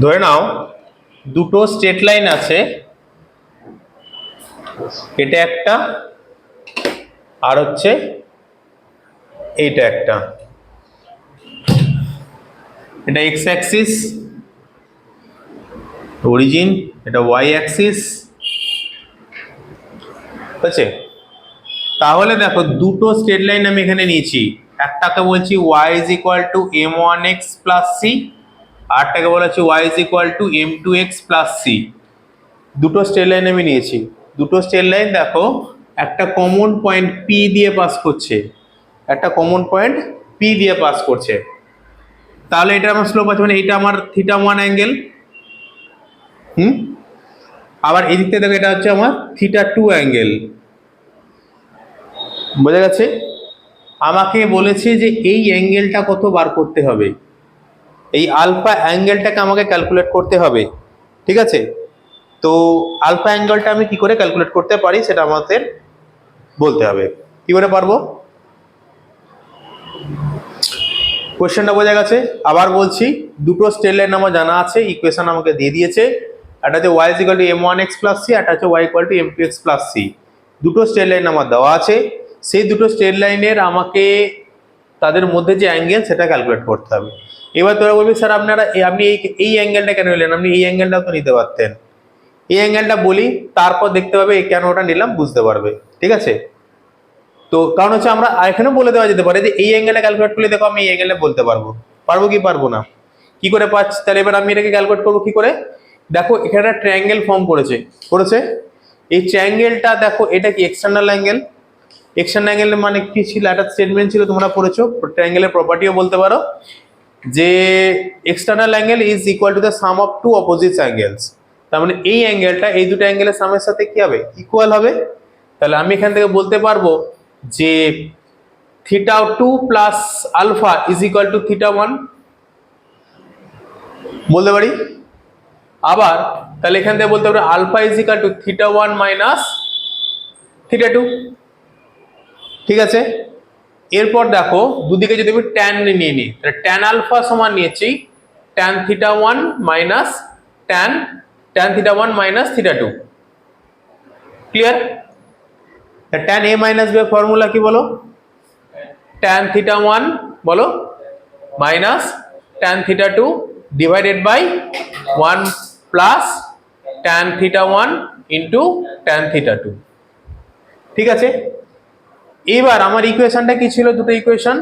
ধরে নাও দুটো straight line আছে, এটা একটা আর হচ্ছে এইটা একটা, এটা এক্স অ্যাক্সিস অরিজিন, এটা ওয়াই অ্যাক্সিস আছে। তাহলে দেখো দুটো স্ট্রেট লাইন আমি এখানে নিয়েছি, একটাকে বলছি y is equal to m1x plus c, আরটাকে বলা হচ্ছে y is equal to m2x plus c। দুটো স্ট্রেট লাইন আমি নিয়েছি, দুটো স্ট্রেট লাইন দেখো একটা কমন পয়েন্ট p দিয়ে পাস করছে, একটা কমন পয়েন্ট p দিয়ে পাস করছে। তাহলে এটা আমার স্লোপ আছে, মানে এটা আমার θ1 অ্যাঙ্গেল, আবার এই দিক থেকে দেখো এটা হচ্ছে আমার θ2 অ্যাঙ্গেল। বোঝা গেছে? আমাকে বলেছে যে এই অ্যাঙ্গেলটা কত বার করতে হবে, এই আলফা অ্যাঙ্গেলটাকে আমাকে ক্যালকুলেট করতে হবে, ঠিক আছে? তো আলফা অ্যাঙ্গেলটা আমি কি করে ক্যালকুলেট করতে পারি সেটা আমাদের বলতে হবে। কি করে পারবো? কোশ্চেনটা বোঝা গেছে? আবার বলছি, দুটো স্ট্রেট লাইন আমার জানা আছে, ইকুয়েশন আমাকে দিয়ে দিয়েছে, একটা হচ্ছে y = m1x plus c, একটা হচ্ছে y = m2x plus c। দুটো স্ট্রেট লাইন আমার দেওয়া আছে, সেই দুটো স্ট্রেট লাইনের আমাকে তাদের মধ্যে যে অ্যাঙ্গেল সেটা ক্যালকুলেট করতে হবে। এবার তোরা বলবি স্যার আপনারা আপনি এই অ্যাঙ্গেলটা কেন নিলেন, আপনি এই অ্যাঙ্গেলটাও তো নিতে পারতেন। এই অ্যাঙ্গেলটা বলি, তারপর দেখতে পাবে কেন ওটা নিলাম, বুঝতে পারবে, ঠিক আছে? তো কারণ হচ্ছে আমরা এখানে বলে দেওয়া যেতে পারে যে এই অ্যাঙ্গেলটা ক্যালকুলেট করলে দেখো আমি এই অ্যাঙ্গেলটা বলতে পারবো, পারবো কি পারবো না, কি করে পাচ্ছি? তাহলে এবার আমি এটাকে ক্যালকুলেট করবো কি করে? দেখো এখানে একটা ট্রায়াঙ্গেল ফর্ম করেছে, এই ট্রায়াঙ্গেলটা দেখো এটা কি এক্সটার্নাল অ্যাঙ্গেল, এক্সটার্নাল অ্যাঙ্গেলের মানে কি ছিল, একটা স্টেটমেন্ট ছিল তোমরা পড়েছো, ট্রায়াঙ্গেলের প্রপার্টিও বলতে পারো, যে external angle is equal to the sum of two opposite angles. তার মানে এই অ্যাঙ্গেলটা এই দুটো অ্যাঙ্গেলের সামের সাথে কি হবে, ইকুয়াল হবে। তাহলে আমি এখান থেকে বলতে পারবো যে θ2 plus alpha is equal to θ1, বলতে পারি। আবার তাহলে এখান থেকে বলতে পারবো alpha is equal to θ1 minus θ2, ঠিক আছে? এরপর দেখো দুদিকে যদি আমি ট্যান নিয়ে নিই, তাহলে ট্যান আলফা সমান নিয়েছি tan θ1 minus tan θ1 minus θ2, clear? Tan a minus b formula কি বলো? ট্যান θ1 বলো minus tan θ2 divided by 1 plus tan θ1 into tan θ2, ঠিক আছে? এবার আমার ইকুয়েশনটা কি ছিল? দুটো ইকুয়েশন,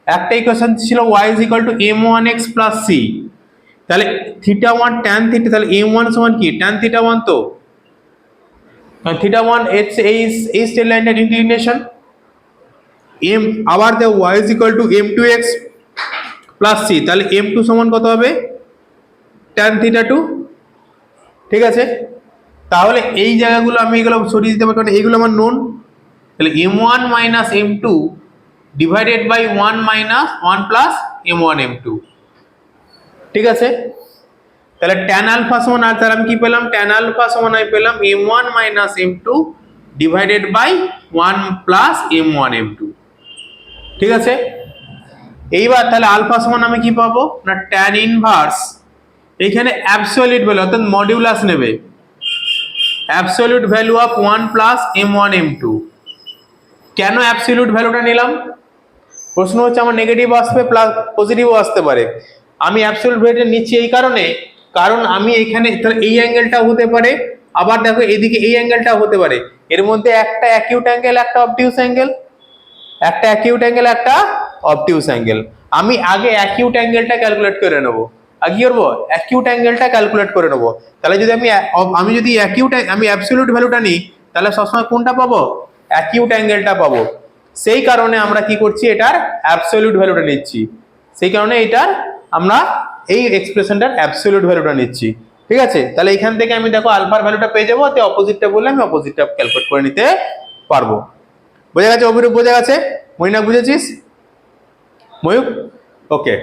একটা ইকুয়েশন ছিল y is equal to m1x plus c, তাহলে θ1 tan θ, তাহলে m1 সমান কি tan θ1, তো θ1 এই স্ট্রেট লাইনের ইনক্লিনেশন, m আবার দেব y is equal to m2x plus c, তাহলে m2 সমান কত হবে tan θ2, ঠিক আছে? তাহলে এই জায়গাগুলো আমি এগুলো সরিয়ে দিতে পারি কারণ এইগুলো আমার নোন। তাহলে m1 minus m2 divided by 1 minus 1 plus m1 m2, ঠিক আছে? তাহলে tan আলফা সমান, আর তাহলে আমি কি পেলাম? tan আলফা সমান আমি পেলাম m1 minus m2 divided by 1 plus m1 m2, ঠিক আছে? এইবার তাহলে আলফা সমান আমি কি পাবো না tan ইনভার্স, এখানে অ্যাবসলিউট ভ্যালু অর্থাৎ মডিউলাস নেবে, absolute value of 1 plus m1 m2। কেন অ্যাবসলিউট ভ্যালুটা নিলাম? প্রশ্ন হচ্ছে আমার নেগেটিভ আসবে প্লাস পজিটিভও আসতে পারে। আমি অ্যাবসলিউট ভ্যালুটা নিচ্ছি এই কারণে, কারণ আমি এখানে এই অ্যাঙ্গেলটাও হতে পারে, আবার দেখো এইদিকে এই অ্যাঙ্গেলটাও হতে পারে, এর মধ্যে একটা অ্যাকিউট অ্যাঙ্গেল একটা অবটিউস অ্যাঙ্গেল, একটা অ্যাকিউট অ্যাঙ্গেল একটা অবটিউস অ্যাঙ্গেল। আমি আগে অ্যাকিউট অ্যাঙ্গেলটা ক্যালকুলেট করে নেব, আগে কি করবো অ্যাকিউট অ্যাঙ্গেলটা ক্যালকুলেট করে নেব। তাহলে যদি আমি যদি আমি অ্যাবসলিউট ভ্যালুটা নিই তাহলে সবসময় কোনটা পাবো? অ্যাকিউট অ্যাঙ্গেলটা পাবো। সেই কারণে আমরা কি করছি, এটার অ্যাবসলিউট ভ্যালুটা নিচ্ছি, সেই কারণে এটার আমরা এই এক্সপ্রেশনটার অ্যাবসলিউট ভ্যালুটা নিচ্ছি, ঠিক আছে? তাহলে এখান থেকে আমি দেখো আলফার ভ্যালুটা পেয়ে যাবো, তো অপোজিটটা বললে আমি অপোজিটটা ক্যালকুলেট করে নিতে পারবো। বোঝা গেছে? অভিরূপ বোঝা গেছে? মৈনাক বুঝেছিস? ময়ূক? ওকে।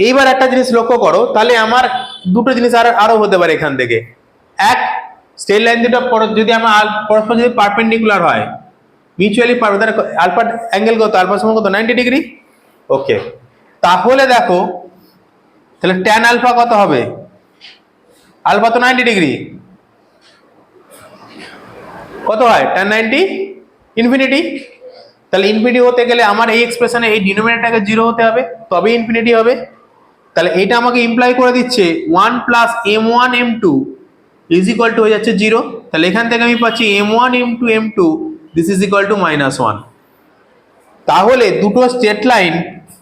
এইবার একটা জিনিস লক্ষ্য করো, তাহলে আমার দুটো জিনিস আরো হতে পারে এখান থেকে। এক, স্ট্রেট লাইন দুটো যদি আমার পরস্পর যদি পারপেন্ডিকুলার হয়, মিউচুয়ালি আলফা অ্যাঙ্গেল কত, আলফা সমান কত 90 ডিগ্রি। ওকে, তাহলে দেখো তাহলে ট্যান আলফা কত হবে, আলফা তো 90 ডিগ্রি, কত হয় ট্যান 90 ইনফিনিটি। তাহলে ইনফিনিটি হতে গেলে আমার এই এক্সপ্রেশনে এই ডিনোমিনেটরটাকে 0 হতে হবে, তবেই ইনফিনিটি হবে। তাহলে এটা আমাকে ইমপ্লাই করে দিচ্ছে 1 plus m1 m2 is equal two হয়ে যাচ্ছে 0। তাহলে এখান থেকে আমি পাচ্ছি m1 m2 m2 this is equal to -1। তাহলে দুটো স্ট্রেট লাইন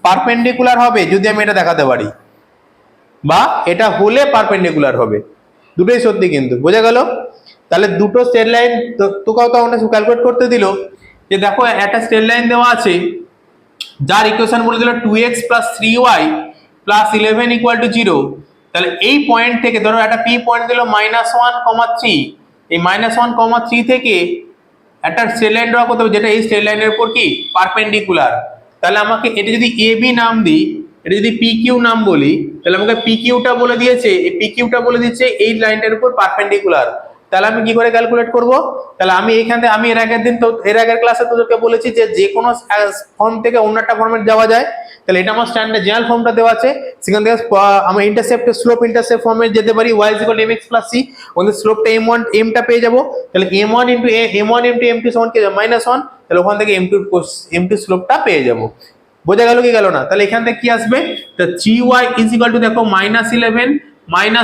পারপেন্ডিকুলার হবে যদি আমি এটা দেখাতে পারি, বা এটা হলে পারপেন্ডিকুলার হবে, দুটোই সত্যি কিন্তু, বোঝা গেল। তাহলে দুটো স্ট্রেট লাইন তোকাও তো আমরা ক্যালকুলেট করতে দিল, যে দেখো একটা স্ট্রেট লাইন দেওয়া আছে যার ইকুয়েশন বলে দিল 2x + 3y + 11 = 0। তাহলে এই পয়েন্ট থেকে ধরো একটা পি পয়েন্ট দিল -1,3, এই -1,3 থেকে একটা স্ট্রেট লাইন ড্র করতে হবে যেটা এই স্ট্রেট লাইনের উপর কি পারপেন্ডিকুলার। তাহলে আমাকে এটা যদি এ বি নাম দিই, এটা যদি পি কিউ নাম বলি, তাহলে আমাকে পি কিউটা বলে দিয়েছে, এই পি কিউটা বলে দিচ্ছে এই লাইনটার উপর পারপেন্ডিকুলার। তাহলে আমি কি করে ক্যালকুলেট করব, তাহলে আমি এখান থেকে আমি এর আগের ক্লাসে তোদেরকে বলেছি যে কোনো ফর্ম থেকে অন্য একটা ফর্মে যাওয়া যায়। তাহলে এটা আমার স্ট্যান্ডার্ড জেনারেল ফর্মটা দেওয়া আছে, সেখান থেকে আমরা ইন্টারসেপ্ট স্লোপ ইন্টারসেপ্ট ফর্মে যেতে পারি, y = mx + c, ওখানে স্লোপটা m1 m টা পেয়ে যাব। তাহলে m1 * m2 সমান কি -1, তাহলে ওখান থেকে m2 স্লোপটা পেয়ে যাব। বোঝা গেল কি গেল না? তাহলে এখান থেকে কি আসবে, তো 3y = দেখো -11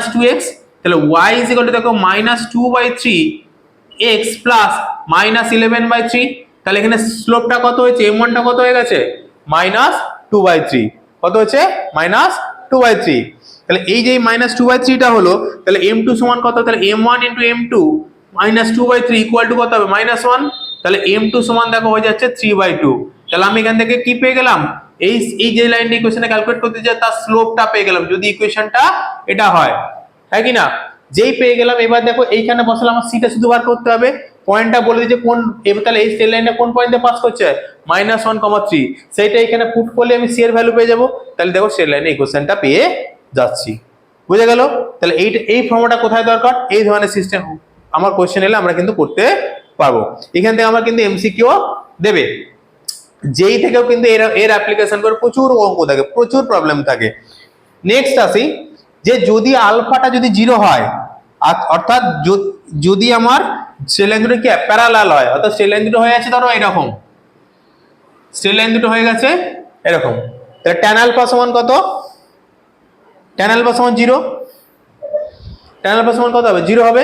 - 2x, তাহলে y = দেখো -2/3 x প্লাস -11/3। তাহলে এখানে স্লোপটা কত হয়েছে, m1 টা কত হয়ে গেছে -2/3, কত হচ্ছে -2/3। তাহলে এই যে -2/3 টা হলো, তাহলে m2 সমান কত, তাহলে m1 * m2 -2/3 ইকুয়াল টু কত হবে -1। তাহলে m2 সমান দেখো হয়ে যাচ্ছে 3/2। তাহলে আমি এখান থেকে কি পেয়ে গেলাম, এই যে লাইনটা ইকুয়েশনে ক্যালকুলেট করতে যায় তার স্লোপটা পেয়ে গেলাম, যদি ইকুয়েশনটা এটা হয়, হ্যাঁ কি না? যেই পেয়ে গেলাম, এবার দেখো এইখানে বসলে আমার সিটা শুধু বার করতে হবে, পয়েন্টটা বলে দিচ্ছে কোন, তাহলে এই স্ট্রেট লাইনটা কোন পয়েন্টে পাস করছে -1,3, সেইটা এখানে পুট করলে আমি সি এর ভ্যালু পেয়ে যাব। তাহলে দেখো স্ট্রেট লাইনে ইকুয়েশনটা পেয়ে যাচ্ছি, বুঝে গেল। তাহলে এই ফর্মুলাটা কোথায় দরকার, এই ধরনের সিস্টেম আমার কোশ্চেন এলে আমরা কিন্তু করতে পারবো। এখান থেকে আমার কিন্তু এমসিকিউ দেবে, যেই থেকেও কিন্তু এর অ্যাপ্লিকেশন করে প্রচুর অঙ্ক থাকে, প্রচুর প্রবলেম থাকে। নেক্সট আসি, যে যদি আলফাটা যদি 0 হয়, অর্থাৎ যদি আমার স্ট্রেট লাইন দুটো কি প্যারালাল হয়, অর্থাৎ স্ট্রেট লাইন দুটো হয়ে আছে ধরো এরকম, স্ট্রেট লাইন দুটো হয়ে গেছে এরকম, তাহলে ট্যান আলফা সমান কত, ট্যান আলফা সমান 0, ট্যান আলফা সমান কত হবে 0 হবে।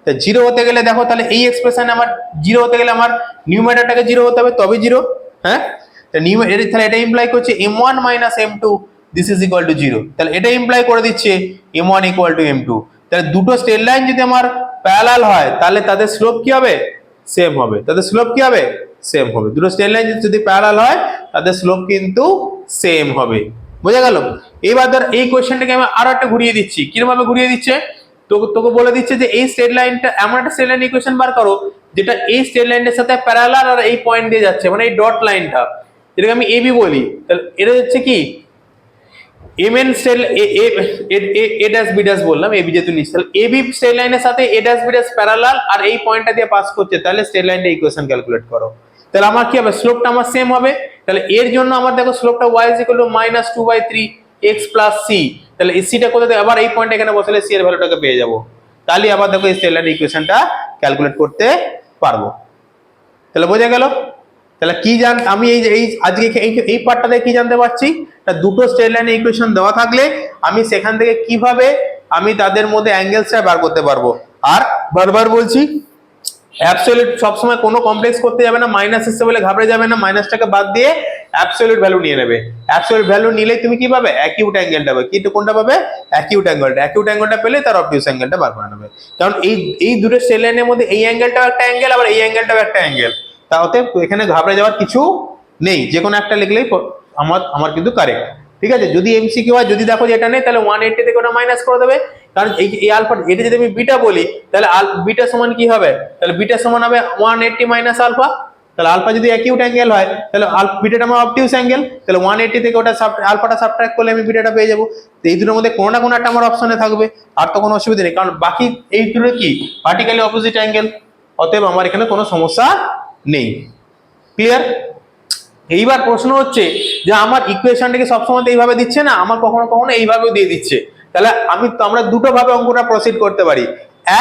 তা 0 হতে গেলে দেখো, তাহলে এই এক্সপ্রেশনে আমার 0 হতে গেলে আমার নিউমারেটরটাকে 0 হতে হবে, তবে 0, হ্যাঁ। তাহলে এটা ইমপ্লাই করছে m1 - m2 this is equal two 0। তাহলে এটা ইমপ্লাই করে দিচ্ছে m1 = m2। তাহলে দুটো স্ট্রেট লাইন যদি আমার প্যারালাল হয়, তাহলে তাদের স্লোপ কি হবে, সেম হবে। তাদের স্লোপ কি হবে, সেম হবে। দুটো স্ট্রেট লাইন যদি প্যারালাল হয় তাদের স্লোপ কিন্তু সেম হবে, বোঝা গেল। এবার ধর এই কোশ্চেনটাকে আমি আরো একটা ঘুরিয়ে দিচ্ছি, কিরকম ভাবে ঘুরিয়ে দিচ্ছে, তোকে বলে দিচ্ছে যে এই স্ট্রেট লাইনটা, এমন একটা স্ট্রেট লাইন ইকুয়েশন বার করো যেটা এই স্ট্রেট লাইনের সাথে প্যারালাল আর এই পয়েন্ট দিয়ে যাচ্ছে, মানে এই ডট লাইনটা, এটাকে আমি এবি বলি। তাহলে এটা হচ্ছে কি mn straight a dash B dash বললাম, এবি যেহেতু নিচ্ছে, তাহলে এবি স্ট্রেট লাইনের সাথে a dash B dash parallel আর এই পয়েন্টটা দিয়ে পাস করছে, তাহলে স্ট্রেট লাইনটা ইকুয়েশন ক্যালকুলেট করো। তাহলে আমার কি হবে, স্লোপটা আমার সেম হবে। তাহলে এর জন্য আমার দেখো স্লোপটা y = -2/3 x + c। তাহলে এই সিটা কোথায়, আবার এই পয়েন্ট এখানে বসালে সি এর ভ্যালুটাকে পেয়ে যাব। তাহলে আবার দেখো এই স্ট্রেট লাইন ইকুয়েশনটা ক্যালকুলেট করতে পারবো। তাহলে বোঝা গেল। তাহলে কি আমি এই আজকে এই পার্টটাতে কি জানতে পারছি, দুটো স্ট্রেট লাইনের ইকুয়েশন দেওয়া থাকলে আমি সেখান থেকে কিভাবে আমি তাদের মধ্যে অ্যাঙ্গেলসটা বার করতে পারবো। আর বারবার বলছি, অ্যাবসলিউট সবসময় কোনো কমপ্লেক্স করতে যাবে না, মাইনাস এসছে বলে ঘাবড়ে যাবে না, মাইনাসটাকে বাদ দিয়ে অ্যাবসলিউট ভ্যালু নিয়ে নেবে। অ্যাবসলিউট ভ্যালু নিলেই তুমি কি পাবে, অ্যাকিউট অ্যাঙ্গেলটা পাবে। কিন্তু কোনটা পাবে, অ্যাকিউট অ্যাঙ্গেলটা। অ্যাকিউট অ্যাঙ্গেলটা পেলে তার অবটিউস অ্যাঙ্গেলটা বার করে নেবে। কারণ এই দুটো স্ট্রেট লাইনের মধ্যে এই অ্যাঙ্গেলটাও একটা অ্যাঙ্গেল, আবার এই অ্যাঙ্গেলটাও একটা অ্যাঙ্গেল। তাতে এখানে ঘাবড়ে যাওয়ার কিছু নেই, যে কোনো একটা লিখলেই আমার কিন্তু কারেক্ট, ঠিক আছে। যদি এমসিকিউ হয়, যদি দেখো যে এটা নেই, তাহলে 180 থেকে ওটা মাইনাস করে দেবে। কারণ এই আলফা, এটা যদি আমি বিটা বলি, তাহলে বিটা সমান কি হবে, তাহলে বিটা সমান হবে 180 - আলফা, তাহলে আলফা যদি অ্যাকিউট অ্যাঙ্গেল হয় তাহলে বিটাটা আমার অবটিউস অ্যাঙ্গেল, তাহলে 180 থেকে ওটা আলফাটা সাবট্রাক্ট করলে আমি বিটাটা পেয়ে যাবো। তো এই দুটোর মধ্যে কোনো না কোনো একটা আমার অপশনে থাকবে, আর তো কোনো অসুবিধা নেই, কারণ বাকি এই দুটো কি ভার্টিক্যালি অপোজিট অ্যাঙ্গেল, অতএব আমার এখানে কোনো সমস্যা নেই। ক্লিয়ার? এইবার প্রশ্ন হচ্ছে যে আমার ইকুয়েশনটাকে সবসময় তো এইভাবে দিচ্ছে না, আমার কখনো কখনো এইভাবেও দিয়ে দিচ্ছে, তাহলে আমরা দুটো ভাবে অঙ্কটা প্রসিড করতে পারি।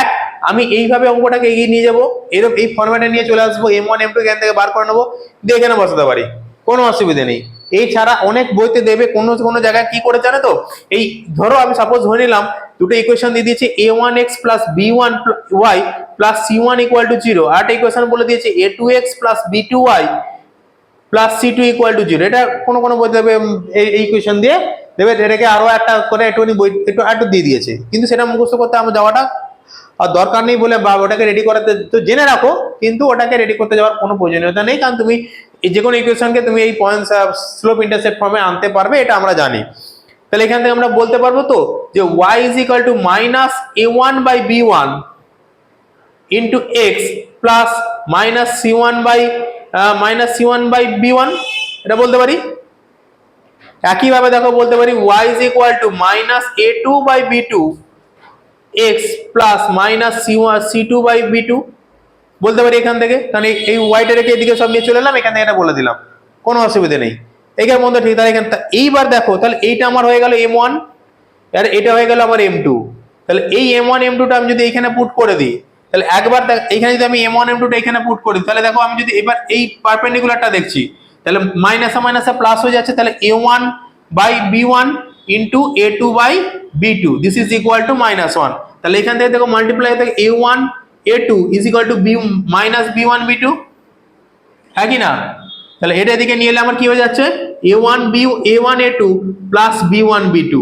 এক, আমি এইভাবে অঙ্কটাকে এগিয়ে নিয়ে যাবো, এরকম এই ফরম্যাটে নিয়ে চলে আসবো, M1 M2 এখান থেকে বার করে নেবো, দিয়ে এখানে বসাতে পারি, কোনো অসুবিধা নেই। এছাড়া অনেক বইতে দেবে কোনো কোনো জায়গায় কি করে জানো তো, এই ধরো আমি সাপোজ ধরে নিলাম দুটো ইকুয়েশন দিয়ে দিয়েছে a1x plus b1y plus c1 equal to 0, আর একটা ইকুয়েশন বলে দিয়েছে a2x plus b2y plus c2 equal to 0। এটা কোনো কোনো বই দেবে এই ইকুয়েশন দিয়ে দেবে, এটাকে আরো একটা করে একটুখানি বই একটু দিয়ে দিয়েছে, কিন্তু সেটা মুখস্থ করতে আমার যাওয়াটা আর দরকার নেই বলে, বা ওটাকে রেডি করাতে তো জেনে রাখো, কিন্তু ওটাকে রেডি করতে যাওয়ার কোনো প্রয়োজনীয়তা নেই, কারণ তুমি যে কোনো ইকুয়েশনকে তুমি এই পয়েন্টস স্লোপ ইন্টারসেপ্ট ফর্মে আনতে পারবে, এটা আমরা জানি। তাহলে এখান থেকে আমরা বলতে পারবো তো যে y is equal to minus a1 by b1 into x plus minus c1 by b1, এটা বলতে পারি। একইভাবে দেখো বলতে পারি y is equal to minus a2 by b2 x plus minus c2 by b2 বলতে পারি এখান থেকে, কারণ এই ওয়াইটা রেখে এদিকে সব নিয়ে চলে এলাম, এখান থেকে এটা বলে দিলাম, কোনো অসুবিধা নেই। এখানে মধ্যে ঠিক, তাহলে এখানে এইবার দেখো, তাহলে এইটা আমার হয়ে গেল m1 আর এটা হয়ে গেল আমার m2, তাহলে এই m1 m2 টা আমি যদি এখানে পুট করে দিই, তাহলে একবার এখানে যদি আমি m1 m2 টা এখানে পুট করি, তাহলে দেখো আমি যদি এবার এই পারপেন্ডিকুলারটা দেখছি, তাহলে মাইনাসে মাইনাসে প্লাস হয়ে যাচ্ছে, তাহলে a1 by b1 into a2 by b2 this is equal to -1। তাহলে এখান থেকে দেখো মাল্টিপ্লাই থেকে a1 a2 is equal to b minus b1 b2, হ্যাঁ কি না? তাহলে এটা এদিকে নিয়ে এলে আমার কি হয়ে যাচ্ছে a1 a2 plus b1 b2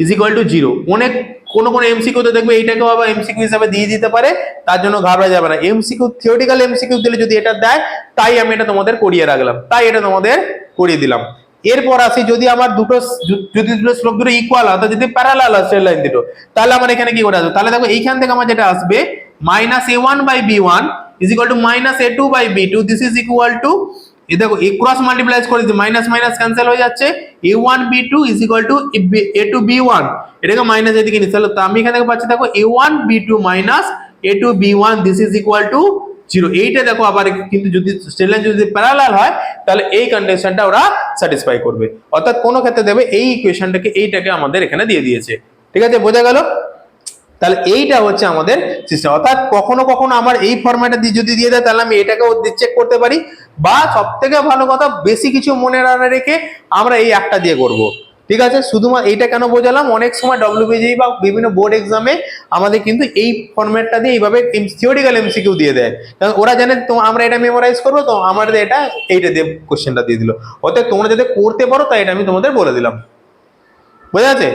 is equal two 0। অনেক কোনো এমসিকিউ তে দেখবে এইটাকেও আবার এমসিকিউ হিসাবে দিয়ে দিতে পারে, তার জন্য ঘাবড়া যাবে না। এমসিকিউ থিওরিটিক্যাল এমসিকিউ দিলে যদি এটা দেয়, তাই আমি এটা তোমাদের করিয়ে রাখলাম, তাই এটা তোমাদের করিয়ে দিলাম। এরপর আসি, যদি আমার দুটো স্লোপ দুটো ইকুয়াল হয়, যদি প্যারালাল হয় স্ট্রেট লাইন দুটো, তাহলে আমার এখানে কি করে আসবে, তাহলে দেখো এইখান থেকে আমার যেটা আসবে minus a1 by b1 is equal to minus a2 by b2 this is equal to, এই দেখো এই ক্রস মাল্টিপ্লাই করে দিই, মাইনাস মাইনাস ক্যান্সেল হয়ে যাচ্ছে, a1 b2 is equal two a2 b1, এটাকে মাইনাস এদিকে নিতে, তাহলে আমি এখান থেকে পাচ্ছি দেখো a1 b2 minus a2 b1 this is equal two 0। এইটা দেখো আবার, কিন্তু যদি স্ট্রেট লাইন যদি প্যারালাল হয়, তাহলে এই কন্ডিশনটা ওরা স্যাটিসফাই করবে, অর্থাৎ কোন ক্ষেত্রে দেবে এই ইকুয়েশনটাকে এইটাকে আমাদের এখানে দিয়ে দিয়েছে। ঠিক আছে, বোঝা গেল? তাহলে এইটা হচ্ছে আমাদের সিস্টেম, অর্থাৎ কখনো কখনো আমার এই ফরম্যাটে যদি দিয়ে দেয়, তাহলে আমি এটাকেও চেক করতে পারি, বা সব থেকে ভালো কথা বেশি কিছু মনে না রেখে আমরা এই একটা দিয়ে করব। ঠিক আছে, শুধুমাত্র এইটা কেন বোঝালাম, অনেক সময় ডব্লিউবিজিই বা বিভিন্ন বোর্ড এক্সামে আমাদের কিন্তু এই ফরম্যাটটা দিয়ে এইভাবে থিওরিক্যাল এমসিকিউ দিয়ে দেয়, কারণ ওরা জানে তো আমরা এটা মেমোরাইজ করবো, তো আমাদের এইটা দিয়ে কোশ্চেনটা দিয়ে দিল, অর্থাৎ তোমরা যাতে করতে পারো তাই এটা আমি তোমাদের বলে দিলাম। বোঝা যাচ্ছে?